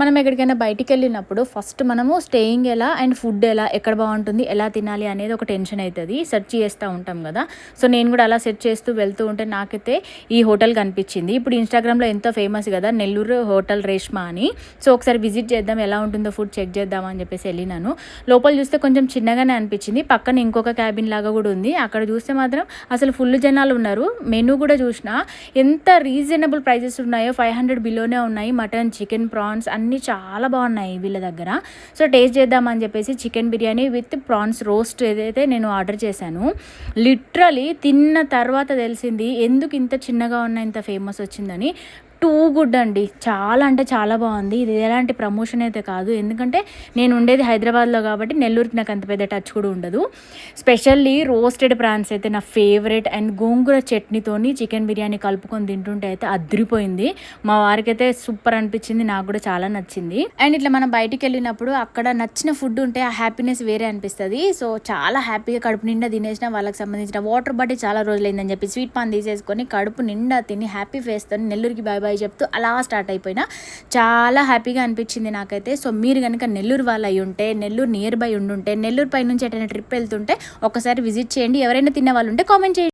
మనం ఎక్కడికైనా బయటికెళ్ళినప్పుడు ఫస్ట్ మనము స్టేయింగ్ ఎలా అండ్ ఫుడ్ ఎలా, ఎక్కడ బాగుంటుంది, ఎలా తినాలి అనేది ఒక టెన్షన్ అవుతుంది. సెర్చ్ చేస్తూ ఉంటాం కదా. సో నేను కూడా అలా సెర్చ్ చేస్తూ వెళ్తూ ఉంటే నాకైతే ఈ హోటల్ కనిపించింది. ఇప్పుడు ఇన్స్టాగ్రామ్లో ఎంతో ఫేమస్ కదా, నెల్లూరు హోటల్ రేష్మా అని. సో ఒకసారి విజిట్ చేద్దాం, ఎలా ఉంటుందో ఫుడ్ చెక్ చేద్దాం అని చెప్పేసి వెళ్ళినాను. లోపల చూస్తే కొంచెం చిన్నగానే అనిపించింది. పక్కన ఇంకొక క్యాబిన్ లాగా కూడా ఉంది. అక్కడ చూస్తే మాత్రం అసలు ఫుల్ జనాలు ఉన్నారు. మెనూ కూడా చూసిన ఎంత రీజనబుల్ ప్రైజెస్ ఉన్నాయో, 500 బిలోనే ఉన్నాయి. మటన్, చికెన్, ప్రాన్స్ అన్నీ చాలా బాగున్నాయి వీళ్ళ దగ్గర. సో టేస్ట్ చేద్దామని చెప్పేసి chicken biryani with prawns roast ఏదైతే నేను ఆర్డర్ చేశాను, లిటరలీ తిన్న తర్వాత తెలిసింది ఎందుకు ఇంత చిన్నగా ఉన్న ఇంత ఫేమస్ వచ్చిందని. టూ గుడ్ అండి, చాలా అంటే చాలా బాగుంది. ఇది ఎలాంటి ప్రమోషన్ అయితే కాదు, ఎందుకంటే నేను ఉండేది హైదరాబాద్లో కాబట్టి నెల్లూరుకి నాకు అంత పెద్ద టచ్ కూడా ఉండదు. స్పెషల్లీ రోస్టెడ్ ప్రాన్స్ అయితే నా ఫేవరెట్. అండ్ గోంగూర చట్నీతోని చికెన్ బిర్యానీ కలుపుకొని తింటుంటే అయితే అదిరిపోయింది. మా వారికి అయితే సూపర్ అనిపించింది, నాకు కూడా చాలా నచ్చింది. అండ్ ఇట్లా మనం బయటికి వెళ్ళినప్పుడు అక్కడ నచ్చిన ఫుడ్ ఉంటే ఆ హ్యాపీనెస్ వేరే అనిపిస్తుంది. సో చాలా హ్యాపీగా కడుపు నిండా తినేసిన, వాళ్ళకి సంబంధించిన వాటర్ బాటిల్ చాలా రోజులైందని చెప్పి స్వీట్ పాన్ తీసేసుకొని కడుపు నిండా తిని హ్యాపీ ఫేస్తో నెల్లూరుకి బాయ్ బాయ్ చెప్తూ అలా స్టార్ట్ అయిపోయినా. చాలా హ్యాపీగా అనిపించింది నాకైతే. సో మీరు కనుక నెల్లూరు వాళ్ళు అయి ఉంటే, నెల్లూరు నియర్ బై ఉండుంటే, నెల్లూరు పై నుంచి ఎటైనా ట్రిప్ వెళ్తుంటే ఒకసారి విజిట్ చేయండి. ఎవరైనా తిన్న వాళ్ళు ఉంటే కామెంట్ చేయండి.